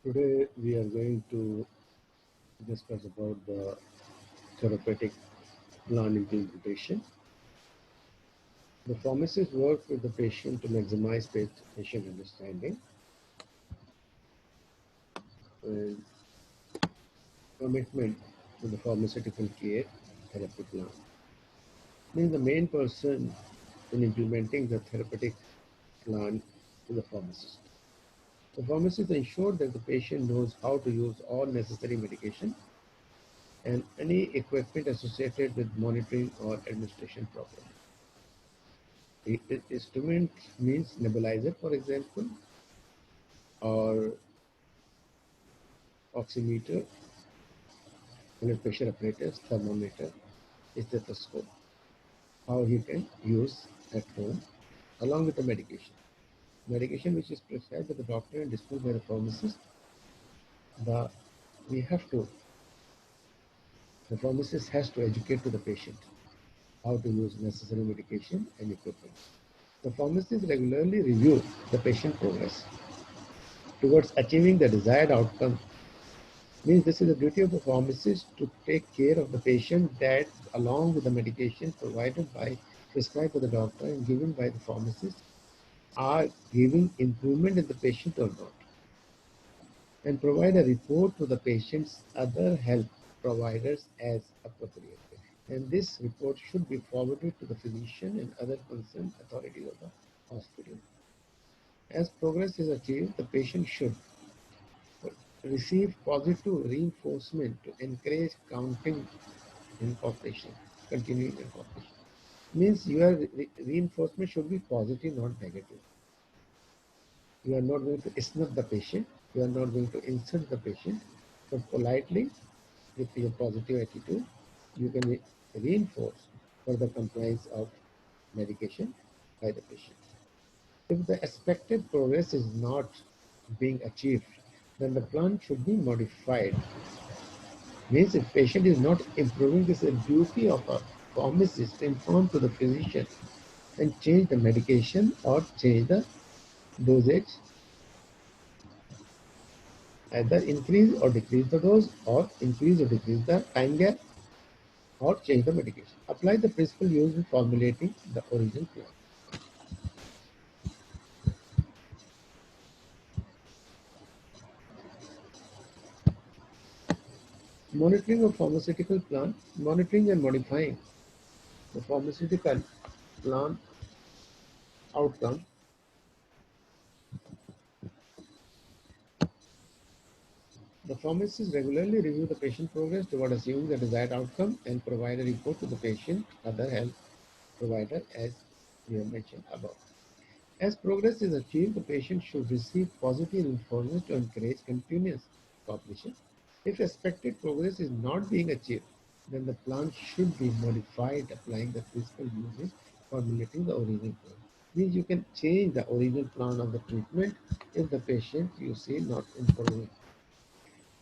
Today we are going to discuss about the therapeutic plan implementation. The pharmacist work with the patient to maximize patient understanding and commitment to the pharmaceutical care therapy plan. Means the main person in implementing the therapeutic plan is the pharmacist. The pharmacist ensures that the patient knows how to use all necessary medication and any equipment associated with monitoring or administration properly. The instrument means nebulizer, for example, or oximeter, blood pressure apparatus, thermometer, stethoscope, how he can use at home, along with the medication. Medication which is prescribed by the doctor and dispensed by the pharmacist, the we have to, the pharmacist has to educate to the patient how to use necessary medication and equipment. The pharmacist regularly review the patient progress towards achieving the desired outcome. Means this is the duty of the pharmacist to take care of the patient that along with the medication provided by prescribed by the doctor and given by the pharmacist are giving improvement in the patient or not, and provide a report to the patient's other health providers as appropriate. And this report should be forwarded to the physician and other concerned authorities of the hospital. As progress is achieved, the patient should receive positive reinforcement to encourage counting incorporation, continuing incorporation. Means your reinforcement should be positive, not negative. You are not going to snub the patient. You are not going to insult the patient. But politely, with your positive attitude, you can reinforce for the compliance of medication by the patient. If the expected progress is not being achieved, then the plan should be modified. Means if patient is not improving, this is a duty of a pharmacist to inform to the physician and change the medication or change the dosage, either increase or decrease the dose or increase or decrease the time gap or change the medication. Apply the principle used in formulating the original plan. Monitoring of pharmaceutical plan, monitoring and modifying the pharmaceutical plan outcome. The pharmacist regularly review the patient progress toward achieving the desired outcome and provide a report to the patient, other health provider as we have mentioned above. As progress is achieved, the patient should receive positive information to encourage continuous cooperation. If expected progress is not being achieved, then the plan should be modified applying the principle used in formulating the original plan. Means you can change the original plan of the treatment if the patient you see not improving.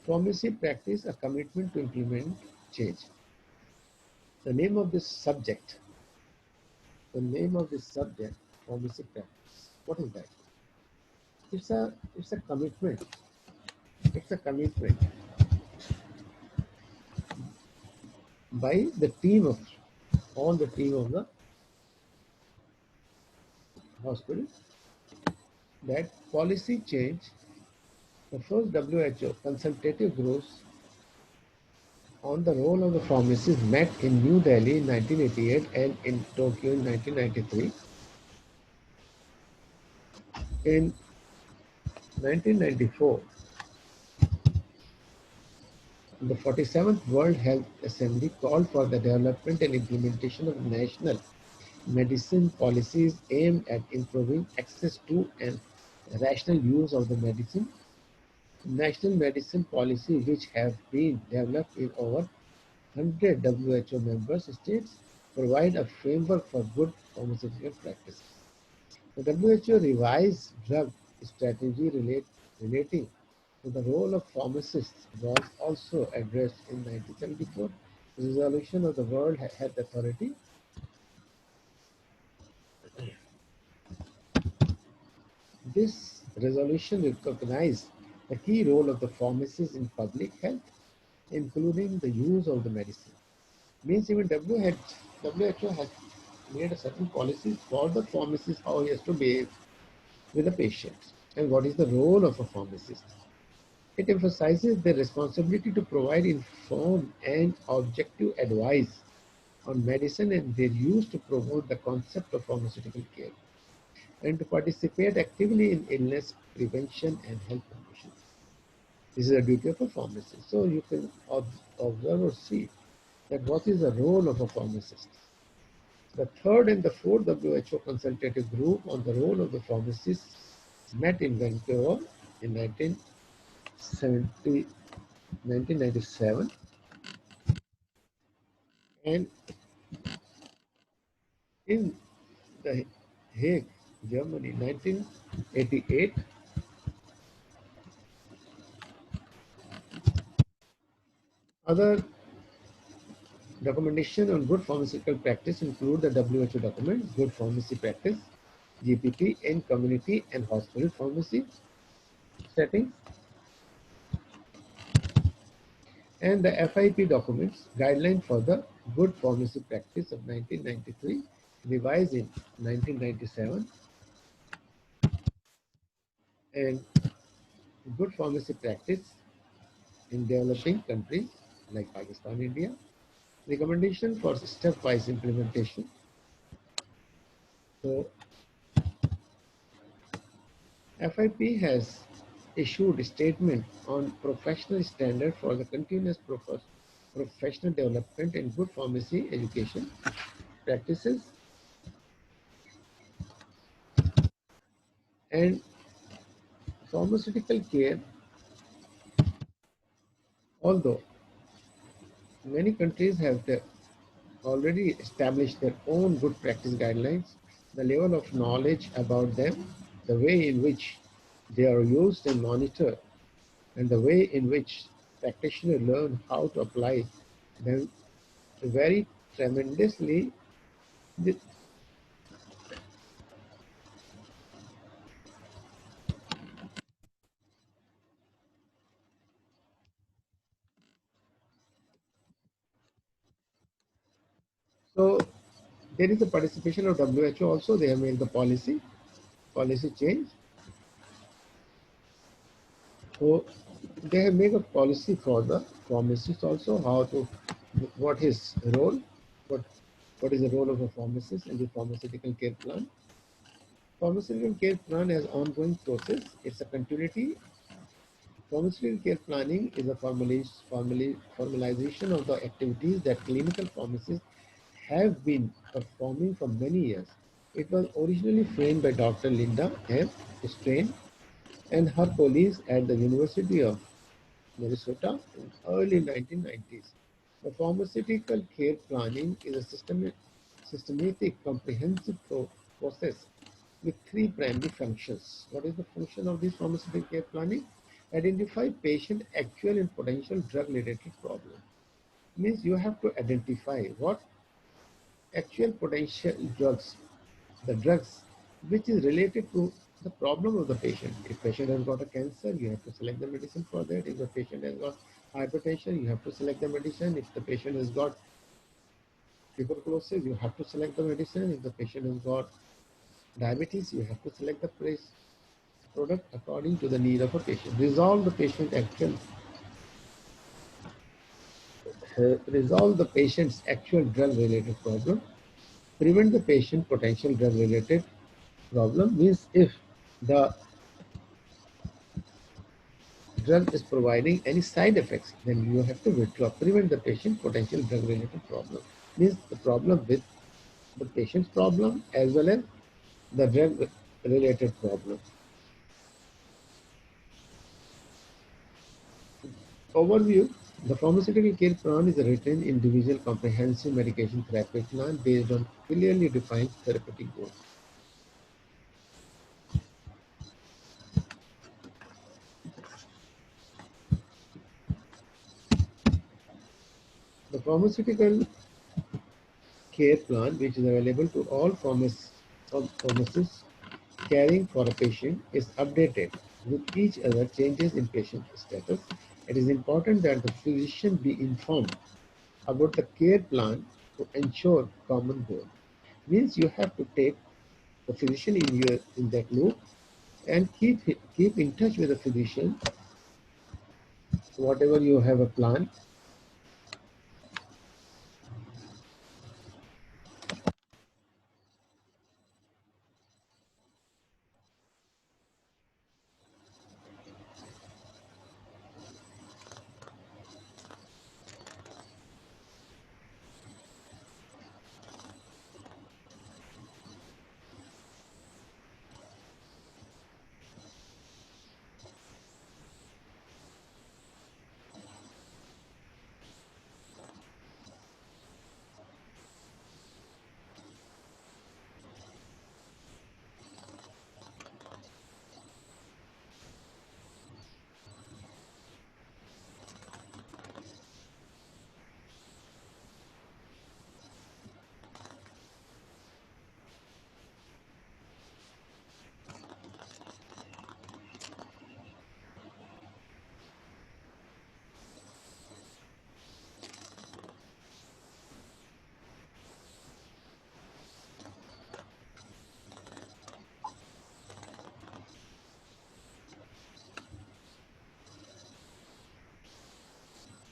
Pharmacy practice a commitment to implement change. The name of this subject, the name of this subject, pharmacy practice. What is that? It's a commitment. It's a commitment by the team of all the team of the hospital that policy change. The first WHO consultative groups on the role of the pharmacist met in New Delhi in 1988 and in Tokyo in 1993. In 1994, the 47th World Health Assembly called for the development and implementation of national medicine policies aimed at improving access to and rational use of the medicine. National medicine policy which have been developed in over 100 WHO member states provide a framework for good pharmaceutical practices. The WHO revised drug strategy relating to the role of pharmacists was also addressed in 1974 resolution of the World Health Authority. This resolution recognized The key role of the pharmacist in public health, including the use of the medicine. Means even WHO has made a certain policies for the pharmacist, how he has to behave with the patient and what is the role of a pharmacist. It emphasizes their responsibility to provide informed and objective advice on medicine and their use to promote the concept of pharmaceutical care and to participate actively in illness prevention and health promotion. This is a duty of a pharmacist. So you can observe or see that what is the role of a pharmacist. The third and the fourth WHO consultative group on the role of the pharmacist met in Vancouver in 1997 and in The Hague, Germany, 1988. Other documentation on good pharmaceutical practice include the WHO document, Good Pharmacy Practice, GPP, in community and hospital pharmacy settings, and the FIP documents, Guideline for the Good Pharmacy Practice of 1993, revised in 1997, and Good Pharmacy Practice in developing countries like Pakistan, India, recommendation for stepwise implementation. So FIP has issued a statement on professional standard for the continuous professional development in good pharmacy education practices and pharmaceutical care. Although many countries have already established their own good practice guidelines, the level of knowledge about them, the way in which they are used and monitored, and the way in which practitioners learn how to apply them vary tremendously. So there is a participation of WHO also. They have made the policy change. So they have made a policy for the pharmacist also, how to, what his role, what what is the role of a pharmacist in the pharmaceutical care plan. Pharmaceutical care plan has ongoing process. It's a continuity. Pharmaceutical care planning is a formalization of the activities that clinical pharmacists have been performing for many years. It was originally framed by Dr. Linda M. Strain and her colleagues at the University of Minnesota in early 1990s. The pharmaceutical care planning is a systematic, comprehensive process with three primary functions. What is the function of this pharmaceutical care planning? Identify patient actual and potential drug-related problem. Means you have to identify what actual potential drugs, the drugs which is related to the problem of the patient. If patient has got a cancer, you have to select the medicine for that. If the patient has got hypertension, you have to select the medicine. If the patient has got tuberculosis, you have to select the medicine. If the patient has got diabetes, you have to select the product according to the need of a patient. Resolve the patient's actual drug related problem. Prevent the patient potential drug related problem. Means if the drug is providing any side effects, then you have to withdraw. Prevent the patient potential drug related problem. Means the problem with the patient's problem as well as the drug related problem. Overview. The pharmaceutical care plan is a written individual comprehensive medication therapy plan based on clearly defined therapeutic goals. The pharmaceutical care plan, which is available to all pharmacists caring for a patient, is updated with each other changes in patient status, it is important that the physician be informed about the care plan to ensure common goal. Means you have to take the physician in that loop and keep in touch with the physician. Whatever you have a plan,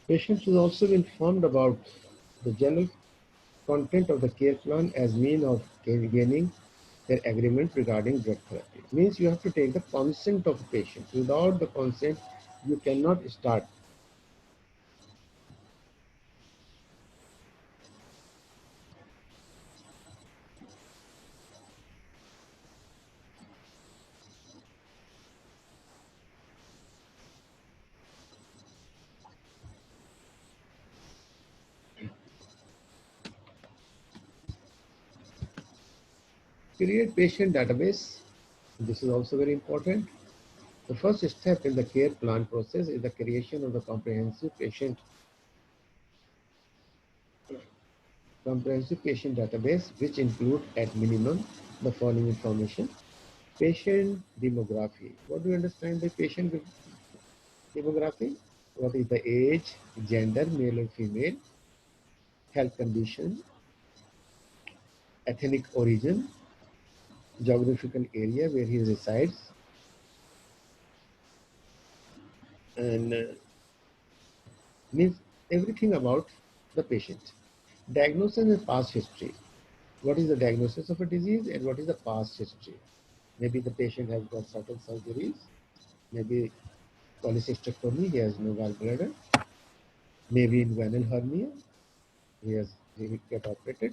patients should also be informed about the general content of the care plan as mean of gaining their agreement regarding drug therapy. Means you have to take the consent of the patient. Without the consent, you cannot start. Create patient database. This is also very important. The first step in the care plan process is the creation of the comprehensive patient database, which include at minimum the following information. Patient demography. What do you understand by patient demography? What is the age, gender, male or female, health condition, ethnic origin, geographical area where he resides, and means everything about the patient. Diagnosis and past history. What is the diagnosis of a disease and what is the past history? Maybe the patient has got certain surgeries, maybe cholecystectomy, he has no gallbladder, maybe inguinal hernia, he get operated.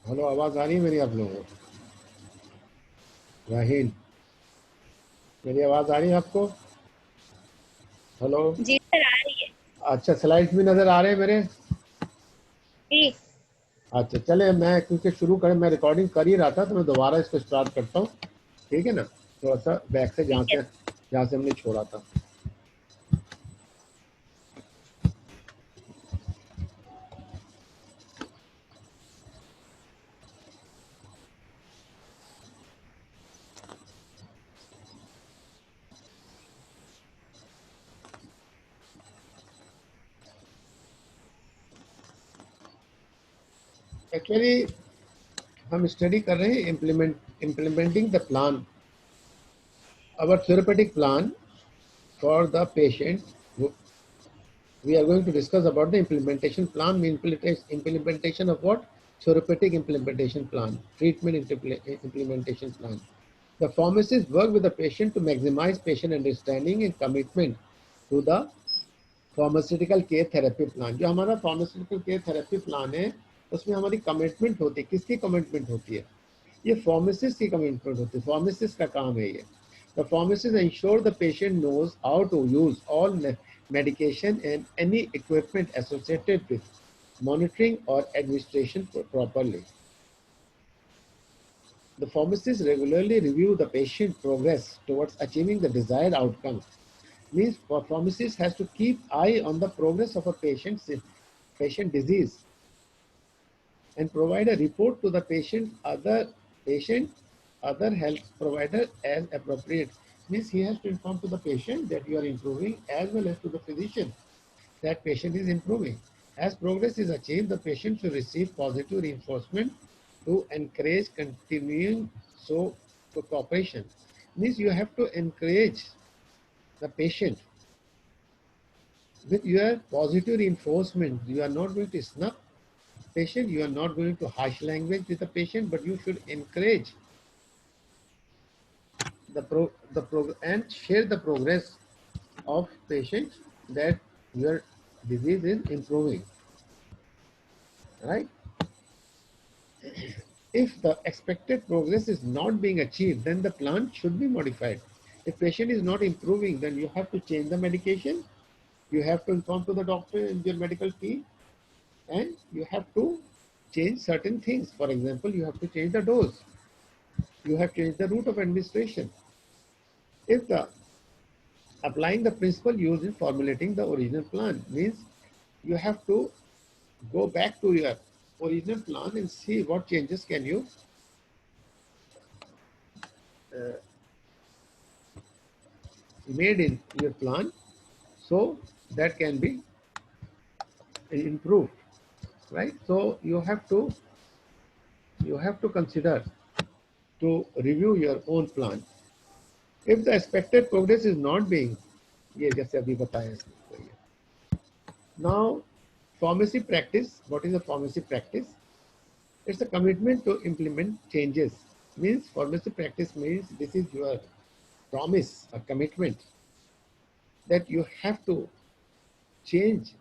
Hello आवाज आ रही है मेरी आप लोगों को? राहील, मेरी आवाज आ रही है आपको? हेलो जी सर आ रही है। अच्छा, स्लाइड्स भी नजर आ रहे हैं मेरे? जी अच्छा चले, मैं क्योंकि शुरू करें, मैं रिकॉर्डिंग कर ही रहा था तो मैं दोबारा इसको स्टार्ट करता हूँ, ठीक है ना? थोड़ा सा बैक से जहाँ से हमने छोड़ा था. एक्चुअली हम स्टडी कर रहे हैं implementing the plan, our therapeutic plan for the patient. We are going to discuss about the implementation plan. Implementation of what? Therapeutic implementation plan, treatment implementation plan. The pharmacists work with the patient to maximize patient understanding and commitment to the pharmaceutical care therapy plan. जो हमारा pharmaceutical care therapy plan है उसमें हमारी commitment होती है. किसकी commitment होती है? ये फार्मासिस्ट की कमिटमेंट होती है. फार्मासिस्ट का काम है ये. The pharmacist ensure the patient knows how to use all medication and any equipment associated with monitoring or administration properly. The pharmacist regularly review the patient progress towards achieving the desired outcome. Means pharmacist has to keep eye on the progress of a patient disease and provide a report to the patient other health provider as appropriate. Means he has to inform to the patient that you are improving, as well as to the physician that patient is improving. As progress is achieved, the patient should receive positive reinforcement to encourage continuing cooperation. Means you have to encourage the patient with your positive reinforcement. You are not going to snub patient, you are not going to harsh language with the patient, but you should encourage and share the progress of patient that your disease is improving, right? If the expected progress is not being achieved, then the plan should be modified. If patient is not improving, then you have to change the medication. You have to inform to the doctor and your medical team, and you have to change certain things. For example, you have to change the dose. You have changed the route of administration. If the applying the principle used in formulating the original plan means you have to go back to your original plan and see what changes can you uh, made in your plan so that can be improved, right? So you have to consider to review your own plan. If the expected progress is not being, ये जैसे अभी बताया इसको ये. Now, pharmacy practice. What is a pharmacy practice? It's a commitment to implement changes. Means pharmacy practice means this is your promise, a commitment that you have to change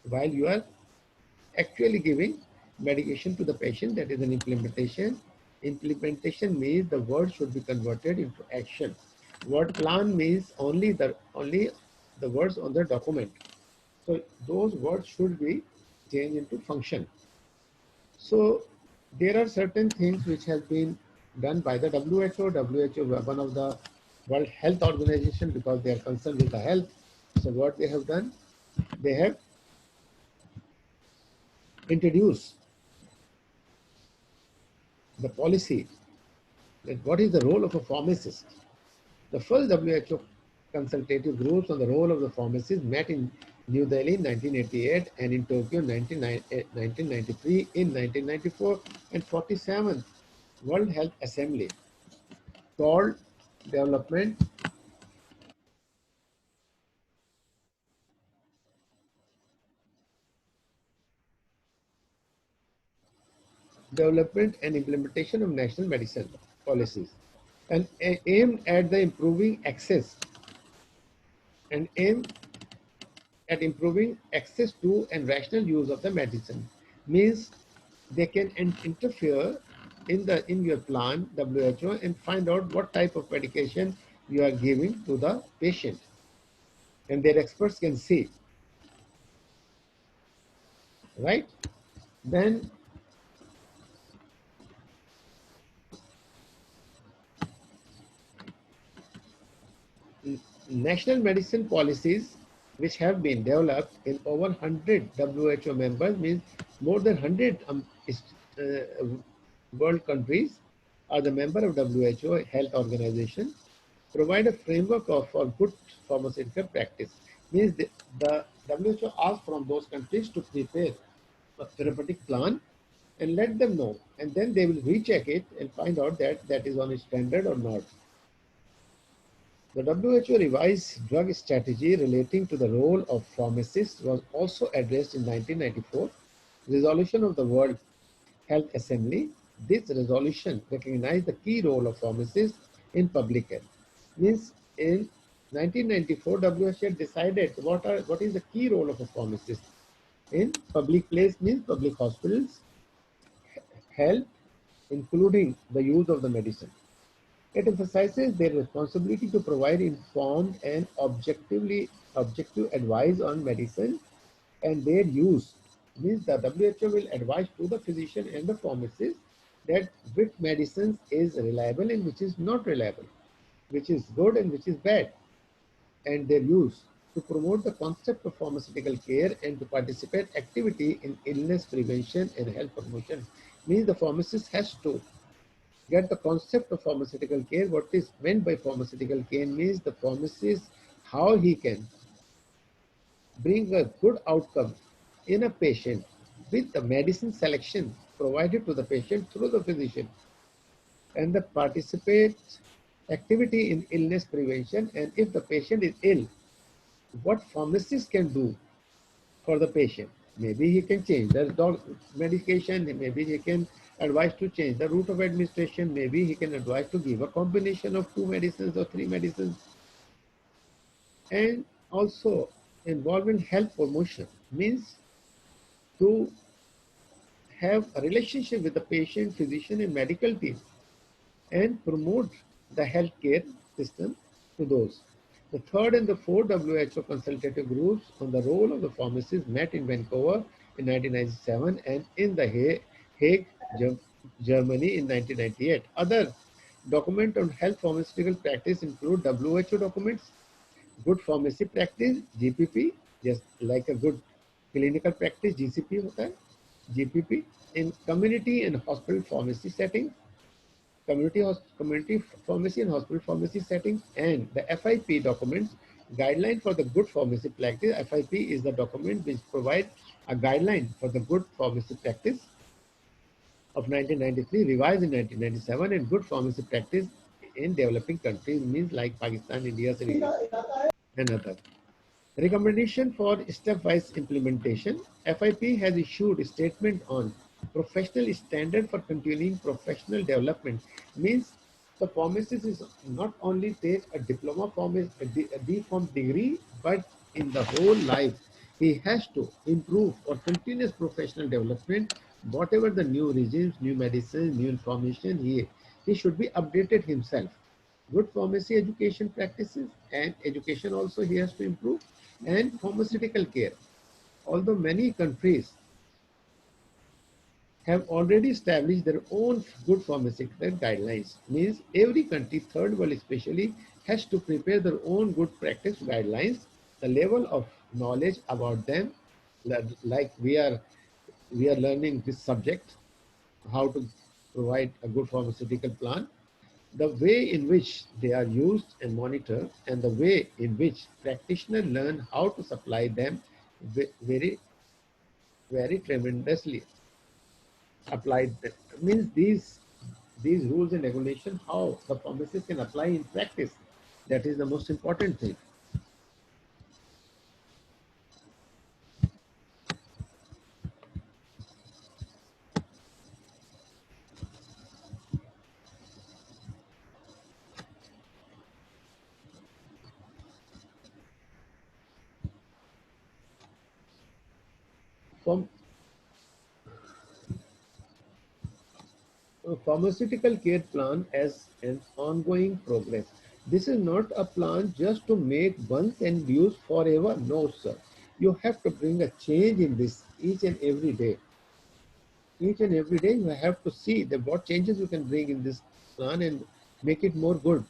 while you are actually giving medication to the patient. That is an implementation. Implementation means the word should be converted into action. Word plan means only the words on the document. So those words should be changed into function. So there are certain things which have been done by the WHO. WHO, one of the World Health Organization, because they are concerned with the health. So what they have done, they have introduced the policy that what is the role of a pharmacist. The first WHO consultative groups on the role of the pharmacist met in New Delhi in 1988 and in Tokyo in 1993, in 1994 and 47th World Health Assembly called development development and implementation of national medicine policies and aimed at the improving access and aim at improving access to and rational use of the medicine. Means they can interfere in your plan WHO and find out what type of medication you are giving to the patient, and their experts can see, right? Then national medicine policies which have been developed in over 100 WHO members, means more than 100 world countries are the member of WHO health organization, provide a framework for good pharmaceutical practice. Means the WHO asks from those countries to prepare a therapeutic plan and let them know, and then they will recheck it and find out that that is on a standard or not. The WHO revised drug strategy relating to the role of pharmacists was also addressed in 1994 resolution of the World Health Assembly. This resolution recognized the key role of pharmacists in public health. Means in 1994, WHO decided what is the key role of a pharmacist in public place, means public hospitals, health, including the use of the medicine. It emphasizes their responsibility to provide informed and objective advice on medicine and their use, Means the WHO will advise to the physician and the pharmacist that which medicines is reliable and which is not reliable, which is good and which is bad, and their use to promote the concept of pharmaceutical care and to participate activity in illness prevention and health promotion. Means the pharmacist has to get the concept of pharmaceutical care. What is meant by pharmaceutical care means the pharmacist, how he can bring a good outcome in a patient with the medicine selection provided to the patient through the physician, and the participate activity in illness prevention. And if the patient is ill, what pharmacist can do for the patient? Maybe he can change the medication, maybe he can advise to change the route of administration, maybe he can advise to give a combination of 2 medicines or 3 medicines. And also involved in health promotion means to have a relationship with the patient, physician, and medical team and promote the healthcare system to those. The third and the fourth WHO consultative groups on the role of the pharmacist met in Vancouver in 1997 and in the Hague, Germany in 1998. Other documents on health pharmaceutical practice include WHO documents, good pharmacy practice, GPP, just like a good clinical practice, GCP होता है, GPP, in community and hospital pharmacy settings, community pharmacy and hospital pharmacy settings, and the FIP documents, guideline for the good pharmacy practice. FIP is the document which provides a guideline for the good pharmacy practice of 1993, revised in 1997, and good pharmacy practice in developing countries means like Pakistan, India, Sri Lanka, and others. Recommendation for stepwise implementation. FIP has issued a statement on professional standard for continuing professional development. Means the pharmacist is not only take a diploma pharmacist, a D-Pharm degree, but in the whole life, he has to improve or continuous professional development. Whatever the new regimes, new medicines, new information, he should be updated himself. Good pharmacy education practices and education also he has to improve, and pharmaceutical care. Although many countries have already established their own good pharmaceutical guidelines, means every country, third world especially, has to prepare their own good practice guidelines. The level of knowledge about them, like we are learning this subject, how to provide a good pharmaceutical plan, the way in which they are used and monitored, and the way in which practitioners learn how to supply them very, very tremendously applied. Means these rules and regulations, how the pharmacist can apply in practice. That is the most important thing. From a pharmaceutical care plan as an ongoing progress. This is not a plan just to make once and use forever. No, sir. You have to bring a change in this each and every day. Each and every day you have to see that what changes you can bring in this plan and make it more good.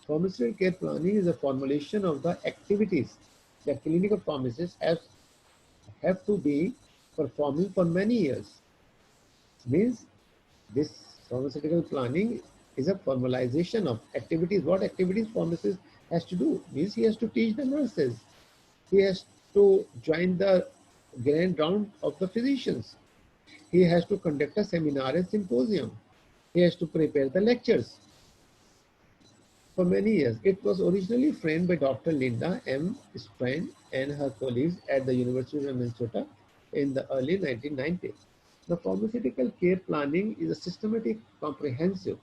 Pharmaceutical care planning is a formulation of the activities that clinical pharmacists have to be performing for many years. Means this pharmaceutical planning is a formalization of activities. What activities pharmacist has to do? Means he has to teach the nurses. He has to join the grand round of the physicians. He has to conduct a seminar and symposium. He has to prepare the lectures. For many years, it was originally framed by Dr. Linda M. Strain and her colleagues at the University of Minnesota in the early 1990s. The pharmaceutical care planning is a systematic, comprehensive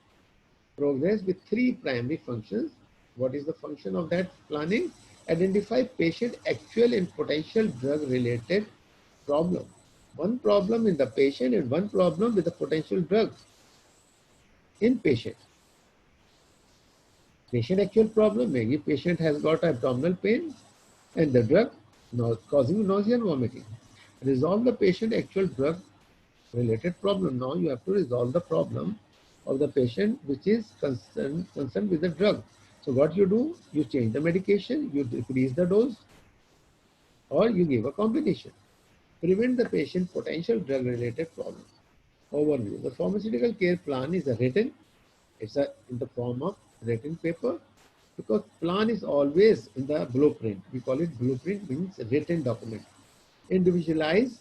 progress with 3 primary functions. What is the function of that planning? Identify patient actual and potential drug-related problem. One problem in the patient and one problem with the potential drug in patient. Patient actual problem, maybe patient has got abdominal pain and the drug causing nausea and vomiting. resolve the patient actual drug related problem. Now you have to resolve the problem of the patient which is concerned with the drug. So what you do, you change the medication, you decrease the dose, or you give a combination. Prevent the patient potential drug related problem. Overview. The pharmaceutical care plan is in the form of written paper, because plan is always in the blueprint. We call it blueprint, means written document. Individualized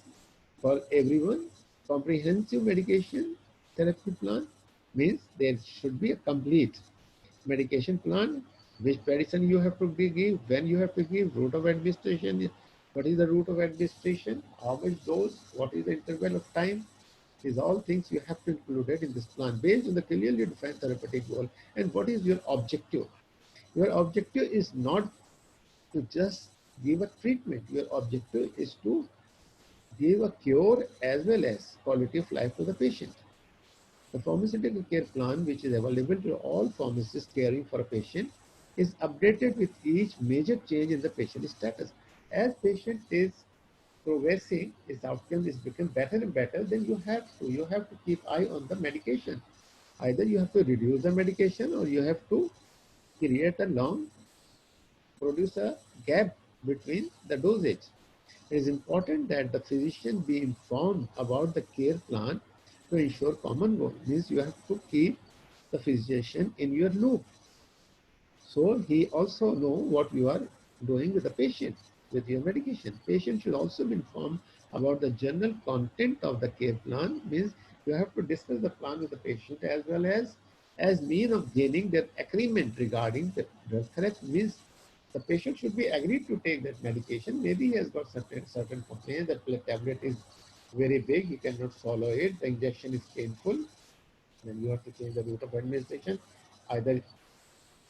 for everyone. Comprehensive medication therapy plan means there should be a complete medication plan, which medicine you have to give, when you have to give, route of administration, what is the route of administration, how much dose, what is the interval of time. These all things you have to include it in this plan based on the clearly defined therapeutic goal. And what is your objective? Your objective is not to just give a treatment. Your objective is to give a cure as well as quality of life to the patient. The pharmaceutical care plan, which is available to all pharmacists caring for a patient, is updated with each major change in the patient status. As patient is progressing, his outcome is become better and better, then you have to keep eye on the medication. Either you have to reduce the medication, or you have to create a long, produce a gap between the dosage. It is important that the physician be informed about the care plan to ensure common goal. Means you have to keep the physician in your loop. So he also know what you are doing with the patient, with your medication. Patient should also be informed about the general content of the care plan. Means you have to discuss the plan with the patient as mean of gaining their agreement regarding the drug therapy. Means the patient should be agreed to take that medication. Maybe he has got certain complaints that the tablet is very big, he cannot swallow it, the injection is painful, then you have to change the route of administration. Either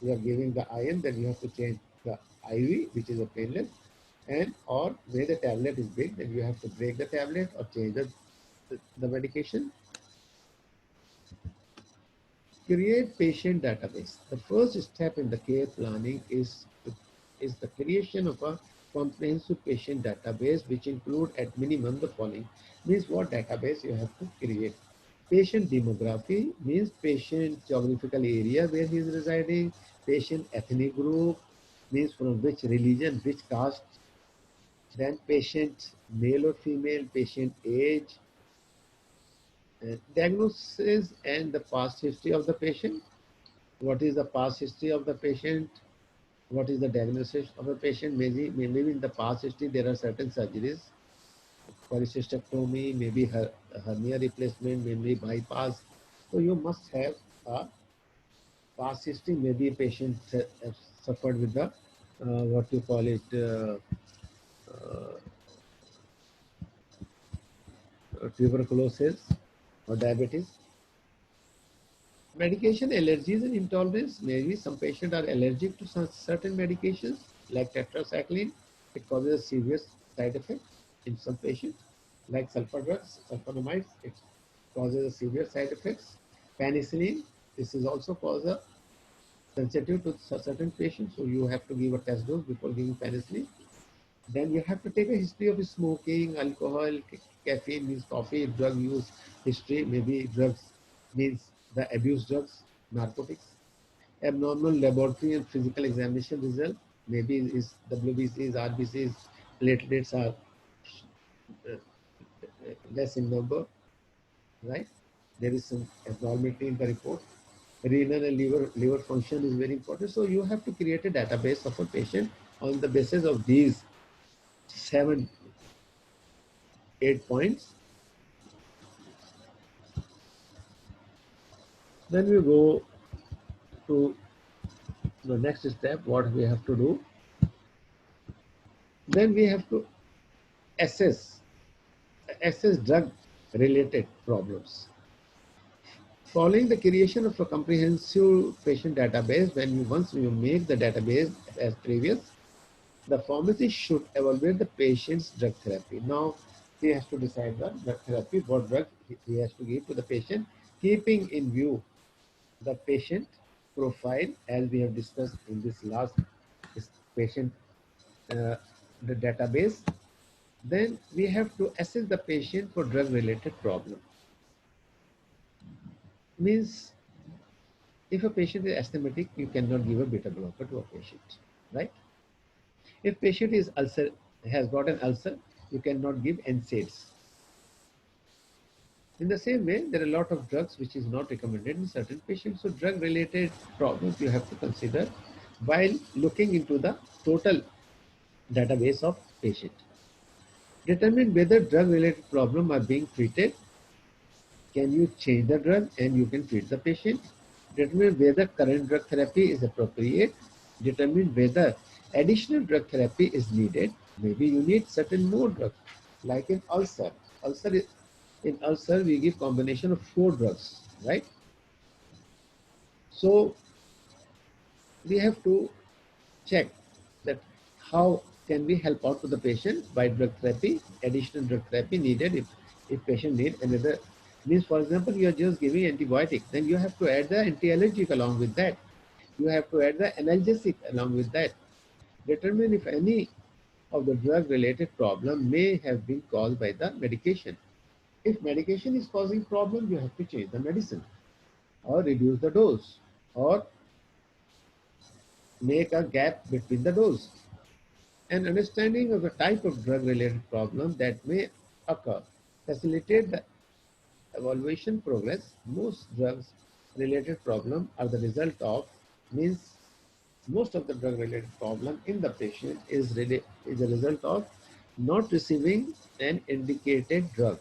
you are giving the iron, then you have to change the IV, which is a painless, and or where the tablet is big, then you have to break the tablet or change the medication. Create patient database. The first step in the care planning is the creation of a comprehensive patient database, which include at minimum the following. Means what database you have to create. Patient demography means patient geographical area where he is residing, patient ethnic group means from which religion, which caste, then patient male or female, patient age, diagnosis and the past history of the patient. What is the past history of the patient? What is the diagnosis of the patient? Maybe in the past history there are certain surgeries, cholecystectomy, maybe hernia replacement, maybe bypass. So you must have a past history. Maybe a patient suffered with the what you call it tuberculosis or diabetes. Medication allergies and intolerance. Maybe some patients are allergic to some certain medications like tetracycline. It causes a serious side effect in some patients. Like sulfur drugs, sulfonamides, it causes a severe side effects. Penicillin, this is also cause a sensitive to certain patients, so you have to give a test dose before giving penicillin. Then you have to take a history of smoking, alcohol, caffeine means coffee, drug use history, maybe drugs means the abuse drugs, narcotics, abnormal laboratory and physical examination result, maybe is WBCs, RBCs, platelets are uh, less in number, right? There is some abnormality in the report. Renal and liver function is very important. So you have to create a database of a patient on the basis of these 7, 8 points. Then we go to the next step, what we have to do. Then we have to assess, assess drug related problems. Following the creation of a comprehensive patient database, once you make the database as previous, the pharmacist should evaluate the patient's drug therapy. Now he has to decide the drug therapy, what drug he has to give to the patient, keeping in view the patient profile as we have discussed in this last patient the database. Then we have to assess the patient for drug-related problem. Means if a patient is asthmatic, you cannot give a beta blocker to a patient, right? If patient is ulcer has got an ulcer, you cannot give NSAIDs. In the same way, there are a lot of drugs which is not recommended in certain patients. So drug-related problems you have to consider while looking into the total database of patient. Determine whether drug-related problems are being treated. Can you change the drug and you can treat the patient? Determine whether current drug therapy is appropriate. Determine whether additional drug therapy is needed. Maybe you need certain more drugs, like in ulcer. In ulcer, we give combination of 4 drugs, right? So we have to check that how can we help out to the patient by drug therapy, additional drug therapy needed if patient need another. Means, for example, you are just giving antibiotic, then you have to add the anti-allergic along with that. You have to add the analgesic along with that. Determine if any of the drug-related problem may have been caused by the medication. If medication is causing problem, you have to change the medicine or reduce the dose or make a gap between the dose. An understanding of the type of drug-related problem that may occur facilitate the evaluation progress. Most drugs-related problems are the result of, means most of the drug-related problem in the patient is a result of not receiving an indicated drug.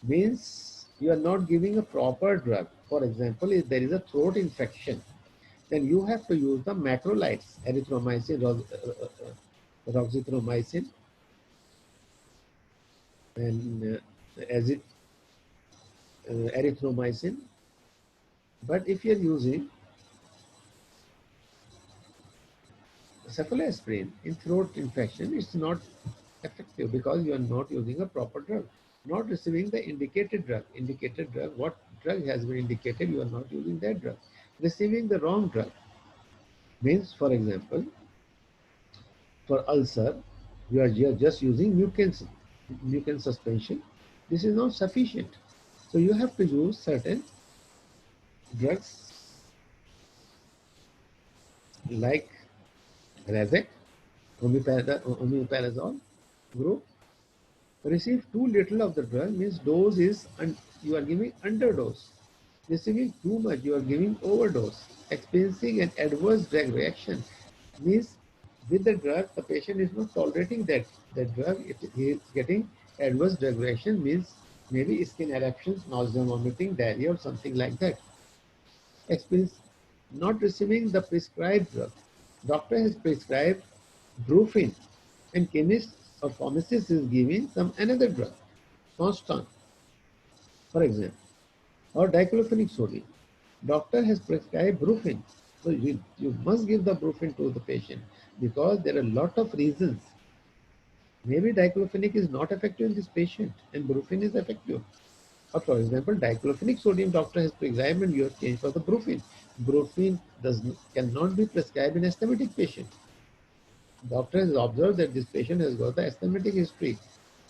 Means you are not giving a proper drug. For example, if there is a throat infection, then you have to use the macrolides, erythromycin, roxithromycin, and erythromycin. But if you are using cephalosporin in throat infection, it's not effective because you are not using a proper drug, not receiving the indicated drug. Indicated drug, what drug has been indicated, you are not using that drug. Receiving the wrong drug means, for example, for ulcer, you are just using Mucan suspension. This is not sufficient. So you have to use certain drugs like Razek, omeprazole group. Receive too little of the drug means dose is you are giving underdose. Receiving too much, you are giving overdose. Experiencing an adverse drug reaction means with the drug, the patient is not tolerating that drug. He is getting adverse drug reaction means maybe skin eruptions, nausea, vomiting, diarrhea, or something like that. Experience not receiving the prescribed drug. Doctor has prescribed Brufen, and chemist or pharmacist is giving some another drug, Constant, for example, or diclofenac sodium. Doctor has prescribed Brufen, so you must give the Brufen to the patient because there are a lot of reasons. Maybe diclofenac is not effective in this patient, and Brufen is effective. Or for example, diclofenac sodium doctor has prescribed and you have changed for the Brufen. Brufen cannot be prescribed in asthmatic patient. Doctor has observed that this patient has got the asthmatic history.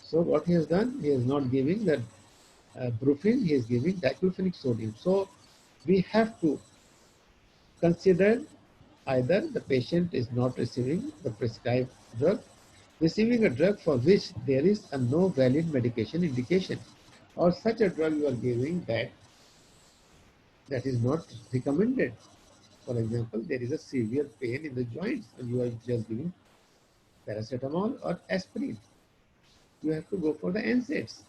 So what he has done, he is not giving the Brufen, he is giving diclofenac sodium. So we have to consider either the patient is not receiving the prescribed drug, receiving a drug for which there is a no valid medication indication, or such a drug you are giving that is not recommended. For example, there is a severe pain in the joints and you are just giving paracetamol or aspirin. You have to go for the NSAIDs.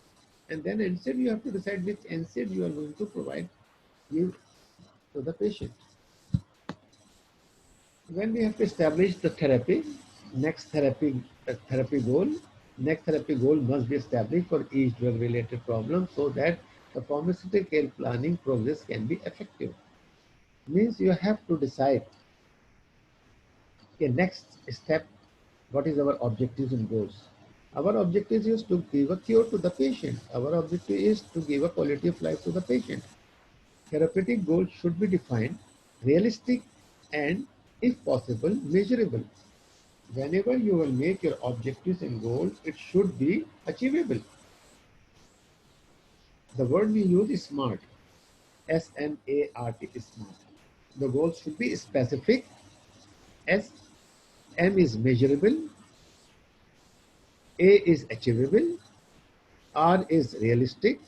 And then NSAID, you have to decide which NSAID you are going to give to the patient. When we have to establish the therapy, next therapy goal, next therapy goal must be established for each drug-related problem so that the pharmaceutical care planning progress can be effective. Means you have to decide, okay, next step, what is our objectives and goals? Our objective is to give a cure to the patient. Our objective is to give a quality of life to the patient. Therapeutic goals should be defined, realistic, and, if possible, measurable. Whenever you will make your objectives and goals, it should be achievable. The word we use is SMART. SMART is SMART. The goals should be specific. S, M is measurable. A is achievable. R is realistic.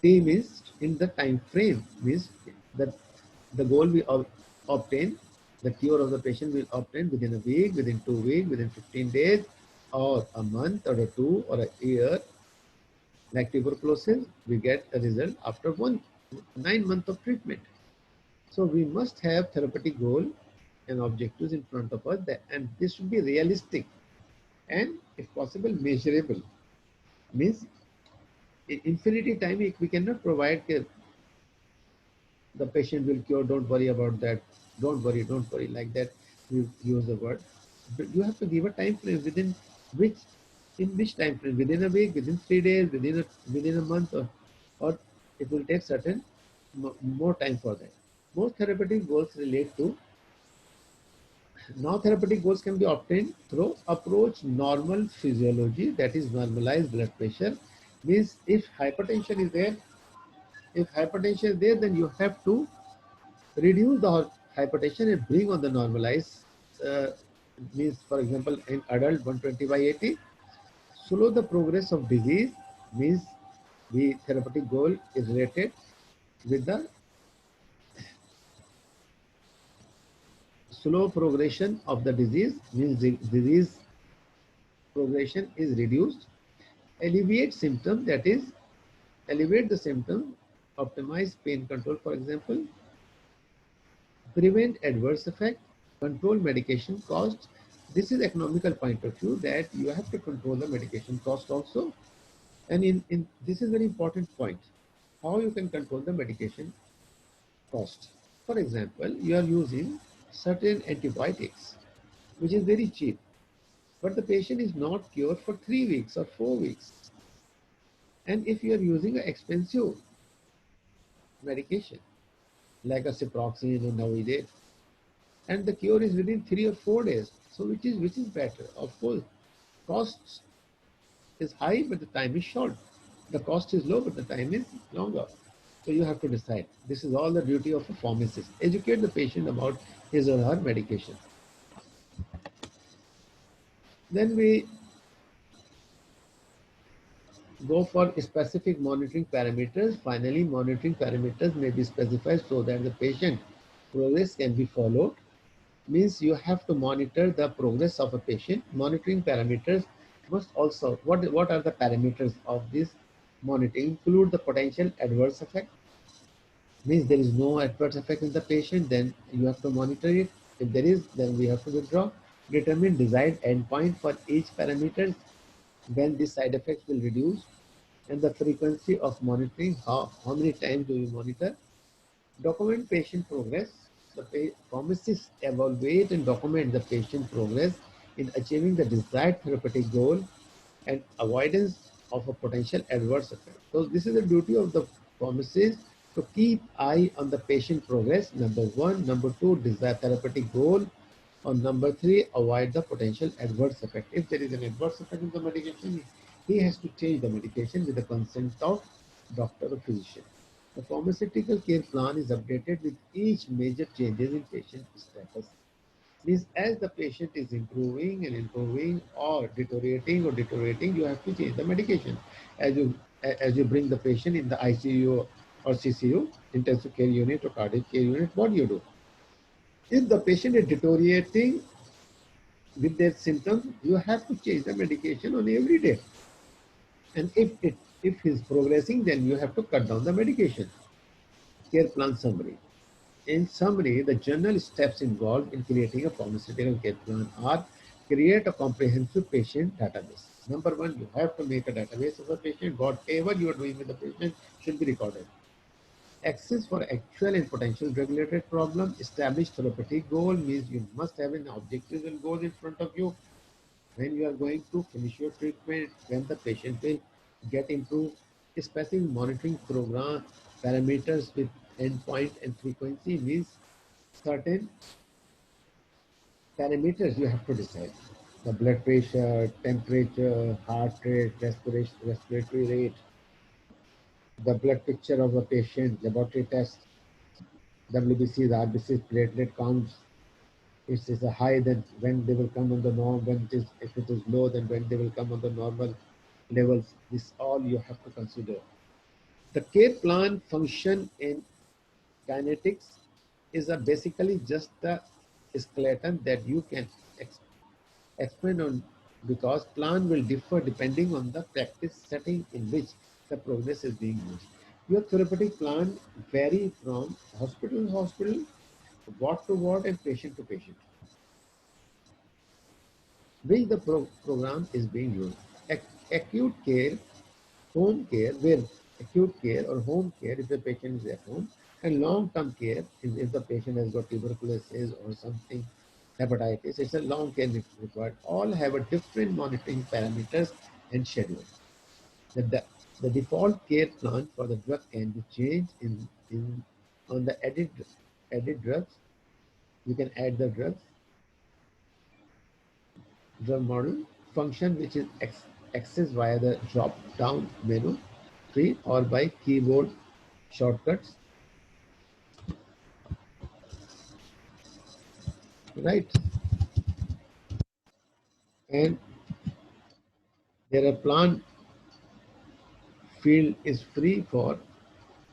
T means in the time frame, means that the goal we obtain, the cure of the patient will obtain within a week, within 2 weeks, within 15 days, or a month, or a two, or a year. Like tuberculosis, we get a result after 9 months of treatment. So we must have therapeutic goal and objectives in front of us, and this should be realistic and, if possible, measurable. Means in infinity time we cannot provide care. The patient will cure. Don't worry about that. Don't worry. Like that, we use the word. But you have to give a time frame within which, in which time frame, within a week, within 3 days, within a month, or it will take certain more time for that. Most therapeutic goals relate to. Now, therapeutic goals can be obtained through approach normal physiology, that is normalized blood pressure. Means if hypertension is there, then you have to reduce the hypertension and bring on the normalized. Uh, Means, for example, in adult 120 by 80, slow the progress of disease. Means the therapeutic goal is related with the slow progression of the disease. Means the disease progression is reduced. Alleviate symptom, that is alleviate the symptom, optimize pain control, for example, prevent adverse effect, control medication cost. This is economical point of view, that you have to control the medication cost also. And in this is very important point, how you can control the medication cost. For example, you are using certain antibiotics, which is very cheap, but the patient is not cured for 3 weeks or 4 weeks. And if you are using an expensive medication like a ciproxine or Nowidate, and the cure is within 3 or 4 days. So which is better? Of course, cost is high, but the time is short. The cost is low, but the time is longer. So you have to decide. This is all the duty of a pharmacist. Educate the patient about his or her medication. Then we go for specific monitoring parameters. Finally, monitoring parameters may be specified so that the patient progress can be followed. Means you have to monitor the progress of a patient. Monitoring parameters must also, what are the parameters of this monitoring? Include the potential adverse effect. Means there is no adverse effect in the patient, then you have to monitor it. If there is, then we have to withdraw. Determine desired endpoint for each parameter, when these side effects will reduce, and the frequency of monitoring, how many times do you monitor. Document patient progress. The pharmacists evaluate and document the patient progress in achieving the desired therapeutic goal and avoidance of a potential adverse effect. So this is the duty of the pharmacist, to keep eye on the patient progress. Number one. Number two, desired therapeutic goal. Or number three, avoid the potential adverse effect. If there is an adverse effect in the medication, he has to change the medication with the consent of doctor or physician. The pharmaceutical care plan is updated with each major changes in patient status. Means as the patient is improving and improving, or deteriorating, you have to change the medication. As you bring the patient in the ICU or CCU, intensive care unit or cardiac care unit, what do you do? If the patient is deteriorating with their symptoms, you have to change the medication on every day. And if he's progressing, then you have to cut down the medication. Care plan summary. In summary, the general steps involved in creating a pharmaceutical care plan are: create a comprehensive patient database. Number one, you have to make a database of the patient. Whatever you are doing with the patient should be recorded. Access for actual and potential drug-related problem. Establish therapeutic goal, means you must have an objective and goal in front of you when you are going to finish your treatment, when the patient will get improved. Specific monitoring program parameters with endpoint and frequency, means certain parameters you have to decide. The blood pressure, temperature, heart rate, respiratory rate, the blood picture of the patient, laboratory tests, WBCs, RBCs, platelet counts. If it is a high, then when they will come on the norm, when it is, if it is low, then when they will come on the normal levels. This all you have to consider. The care plan function in kinetics is a basically just the skeleton that you can expand on, because plan will differ depending on the practice setting in which the progress is being used. Your therapeutic plan vary from hospital to hospital, ward to ward, and patient to patient, which the program is being used. Acute care, home care, where acute care or home care if the patient is at home, and long-term care is if the patient has got tuberculosis or something, hepatitis, it's a long care required. All have a different monitoring parameters and schedule. The, the default care plan for the drug can be changed in on the added drugs. You can add the drug model function, which is accessed via the drop down menu tree or by keyboard shortcuts, right? And there are plan field is free for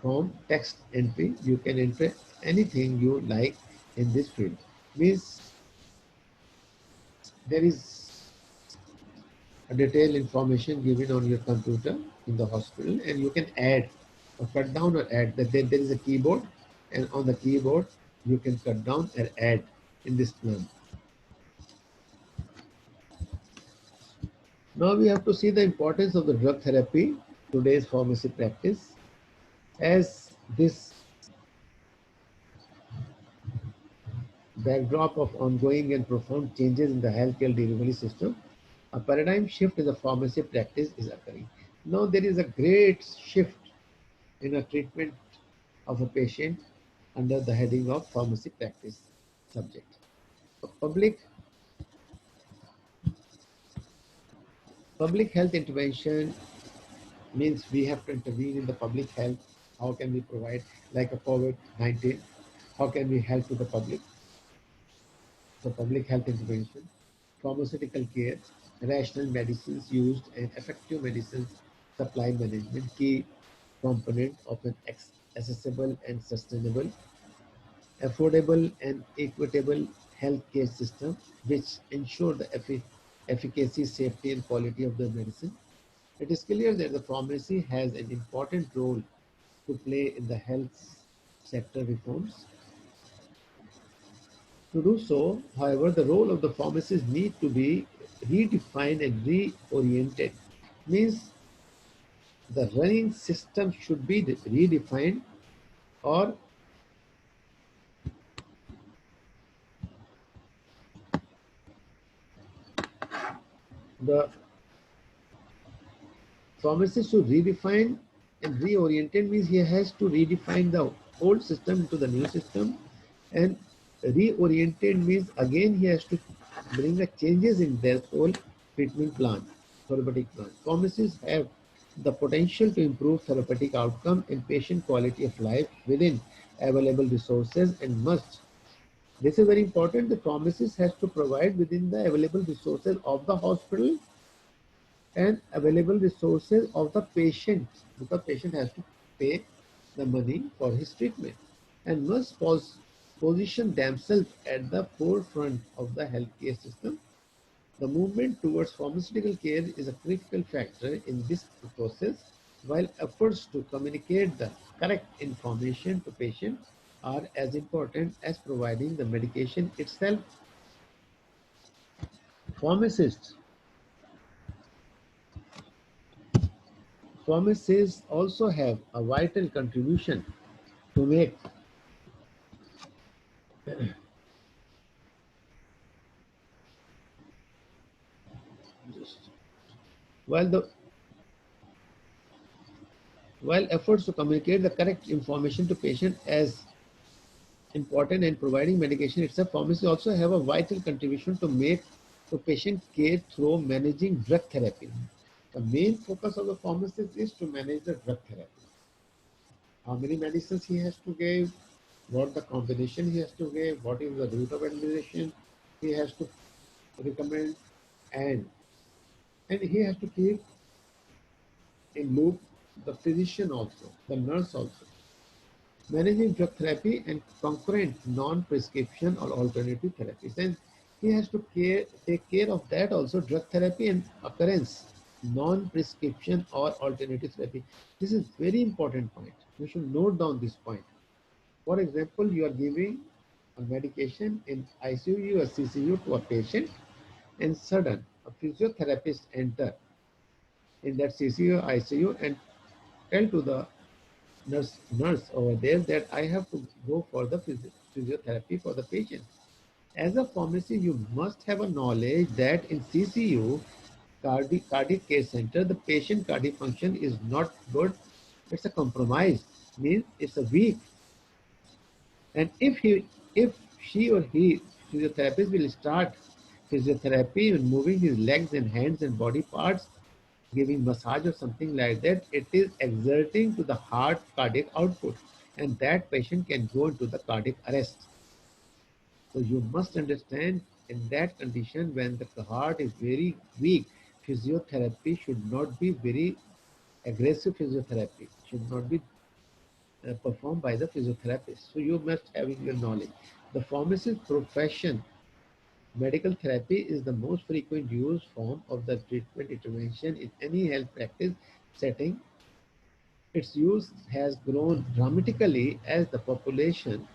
from text entry. You can enter anything you like in this field. Means there is a detailed information given on your computer in the hospital, and you can add or cut down or add. That there is a keyboard, and on the keyboard you can cut down and add in this plan. Now we have to see the importance of the drug therapy today's pharmacy practice. As this backdrop of ongoing and profound changes in the healthcare delivery system, a paradigm shift in the pharmacy practice is occurring. Now there is a great shift in a treatment of a patient under the heading of pharmacy practice subject. Public public health intervention means we have to intervene in the public health. How can we provide, like a COVID-19? How can we help to the public? So public health intervention, pharmaceutical care, rational medicines used, and effective medicines supply management, key component of an accessible and sustainable, affordable and equitable healthcare system, which ensure the efficacy, safety, and quality of the medicine. It is clear that the pharmacy has an important role to play in the health sector reforms. To do so, however, the role of the pharmacist need to be redefined and reoriented. Means the running system should be redefined, or the pharmacist should redefine and reoriented, means he has to redefine the old system into the new system, and reoriented means again he has to bring the changes in their whole treatment plan, therapeutic plan. Pharmacists have the potential to improve therapeutic outcome and patient quality of life within available resources, and must, this is very important, the pharmacist has to provide within the available resources of the hospital and available resources of the patient, because patient has to pay the money for his treatment, and must position themselves at the forefront of the healthcare system. The movement towards pharmaceutical care is a critical factor in this process, while efforts to communicate the correct information to patients are as important as providing the medication itself. Pharmacists Pharmacists also have a vital contribution to make. While the while efforts to communicate the correct information to patient as important and providing medication itself, pharmacy also have a vital contribution to make to patient care through managing drug therapy. The main focus of the pharmacist is to manage the drug therapy. How many medicines he has to give, what the combination he has to give, what is the route of administration he has to recommend, and he has to keep in loop the physician also, the nurse also. Managing drug therapy and concurrent non-prescription or alternative therapies. And he has to take care of that also, drug therapy and occurrence, non-prescription or alternative therapy. This is very important point. You should note down this point. For example, you are giving a medication in ICU or CCU to a patient, and sudden a physiotherapist enter in that CCU or ICU and tell to the nurse over there that I have to go for the physiotherapy for the patient. As a pharmacist, you must have a knowledge that in CCU, cardiac care center, the patient cardiac function is not good. It's a compromise, means it's a weak. And if she or he, physiotherapist, will start physiotherapy and moving his legs and hands and body parts, giving massage or something like that, it is exerting to the heart cardiac output, and that patient can go into the cardiac arrest. So you must understand, in that condition, when the heart is very weak, physiotherapy should not be very aggressive. Physiotherapy should not be performed by the physiotherapist. So you must have in your knowledge. The pharmacist profession, medical therapy is the most frequent used form of the treatment intervention in any health practice setting. Its use has grown dramatically as the population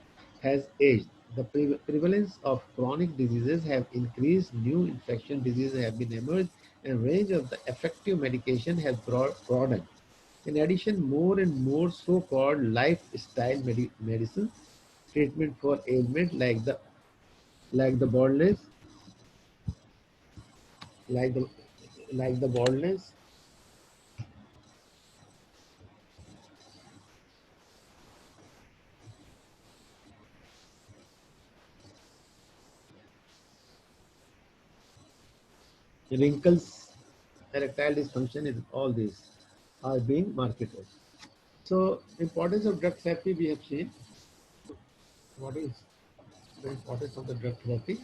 has aged. The prevalence of chronic diseases have increased, new infection diseases have been emerged, and range of the effective medication has broadened. In addition, more and more so-called lifestyle medicine treatment for ailment like the baldness, like the like the baldness, wrinkles, erectile dysfunction, is all these are being marketed. So, importance of drug therapy we have seen. What is the importance of the drug therapy?